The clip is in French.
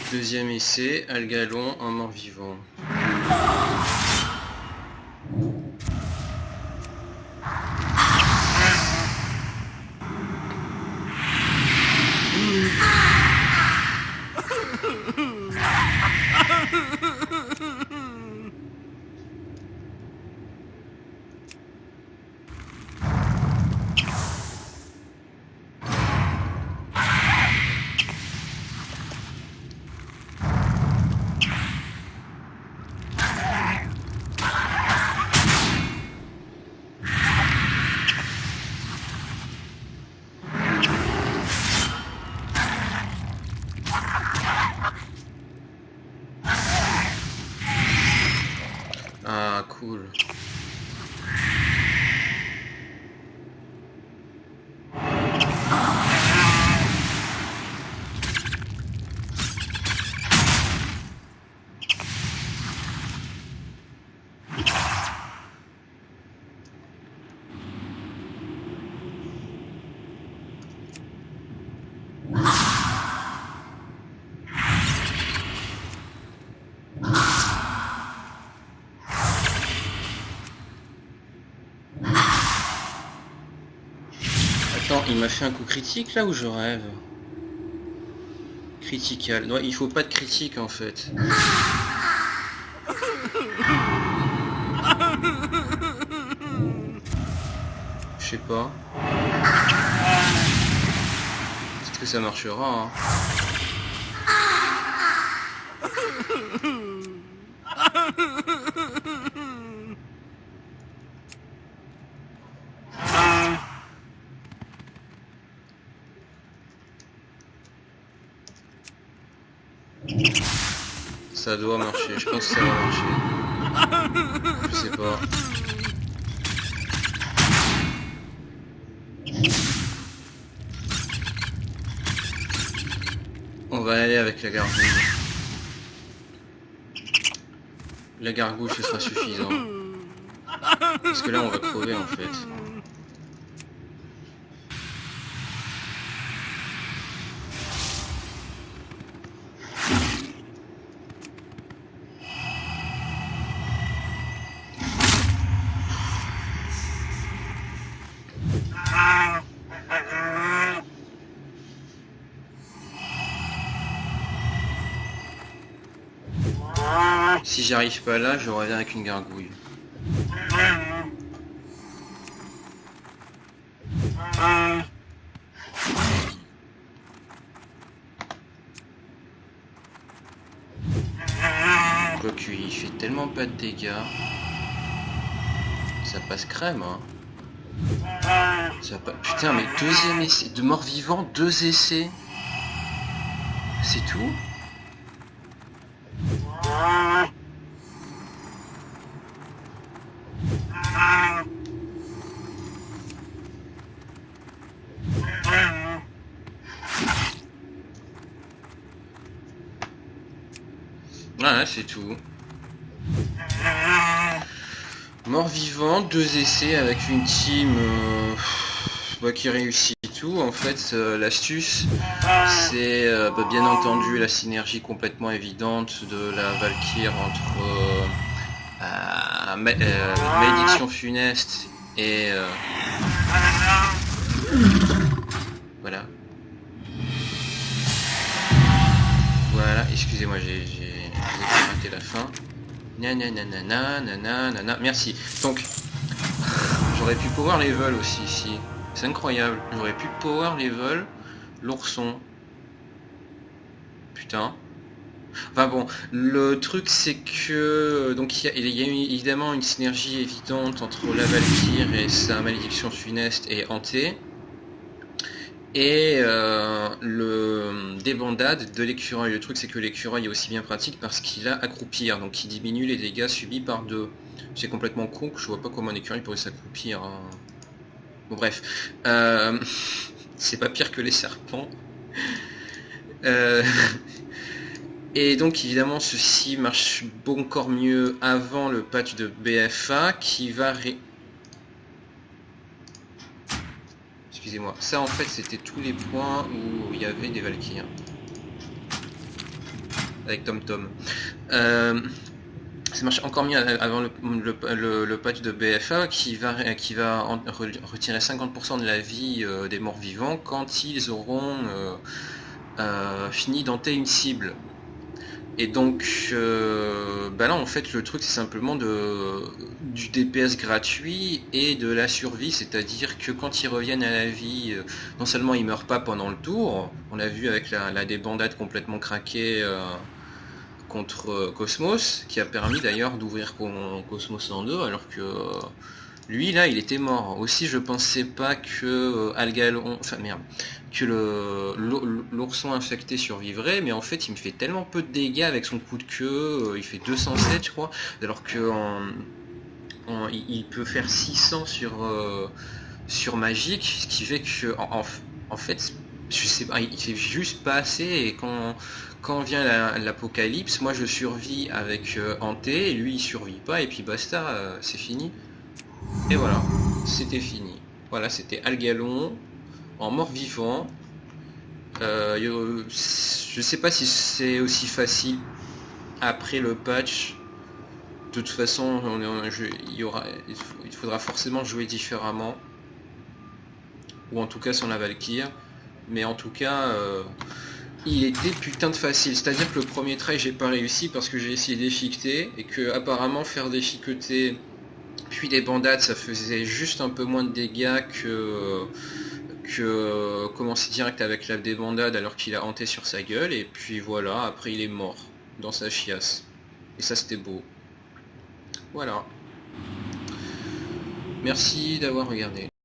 Deuxième essai, Algalon en mort-vivant. Ah, cool. Attends, il m'a fait un coup critique là ou je rêve? Critical. Non, il faut pas de critique en fait. Je sais pas. Peut-être que ça marchera, hein. Ça doit marcher, je pense que ça va marcher. Je sais pas. On va aller avec la gargouille. La gargouille, ce sera suffisant. Parce que là, on va crever en fait. Si j'y arrive pas là, je reviens avec une gargouille. Quoique il fait tellement pas de dégâts. Ça passe crème, hein. Ça pas... Putain, mais deuxième essai de mort-vivant, 2 essais. C'est tout? Ouais, c'est tout. Mort-vivant, 2 essais avec une team qui réussit tout. En fait, l'astuce, c'est bien entendu la synergie complètement évidente de la Valkyrie entre malédiction funeste et voilà. Voilà, excusez-moi, j'ai raté la fin. Nanana, merci. Donc, j'aurais pu power level aussi ici. C'est incroyable. J'aurais pu power level l'ourson. Putain. Enfin bon, le truc c'est que donc il y a évidemment une synergie évidente entre la Valkyrie et sa malédiction funeste et hantée. Et le débandade de l'écureuil. Le truc c'est que l'écureuil est aussi bien pratique parce qu'il a accroupir, donc il diminue les dégâts subis par 2. C'est complètement con que je vois pas comment un écureuil pourrait s'accroupir, hein. Bon bref, c'est pas pire que les serpents. Et donc évidemment ceci marche encore mieux avant le patch de BFA qui va Excusez-moi, ça en fait c'était tous les points où il y avait des Valkyries. avec TomTom. Ça marche encore mieux avant le patch de BFA qui va retirer 50% de la vie des morts vivants quand ils auront fini d'enter une cible. Et donc là en fait le truc c'est simplement du DPS gratuit et de la survie, c'est-à-dire que quand ils reviennent à la vie, non seulement ils meurent pas pendant le tour, on l'a vu avec la débandade complètement craquée contre Cosmos, qui a permis d'ailleurs d'ouvrir Cosmos en deux, alors que lui là il était mort. Aussi je pensais pas que Algalon, enfin merde, que l'ourson infecté survivrait, mais en fait il me fait tellement peu de dégâts avec son coup de queue, il fait 207 je crois, alors que il peut faire 600 sur magique, ce qui fait que en fait je sais pas, il fait juste pas assez, et quand vient l'apocalypse, moi je survis avec Hanté, et lui il survit pas, et puis basta, c'est fini. Et voilà, c'était fini. Voilà, c'était Algalon en mort-vivant. Je sais pas si c'est aussi facile après le patch. De toute façon, il faudra forcément jouer différemment. Ou en tout cas sans la Valkyrie. Mais en tout cas, il était putain de facile. C'est-à-dire que le premier try, j'ai pas réussi parce que j'ai essayé d'échiqueter. Et que apparemment faire déchiqueter puis des bandades, ça faisait juste un peu moins de dégâts que commencer direct avec la débandade alors qu'il a hanté sur sa gueule. Et puis voilà, après il est mort dans sa chiasse. Et ça c'était beau. Voilà. Merci d'avoir regardé.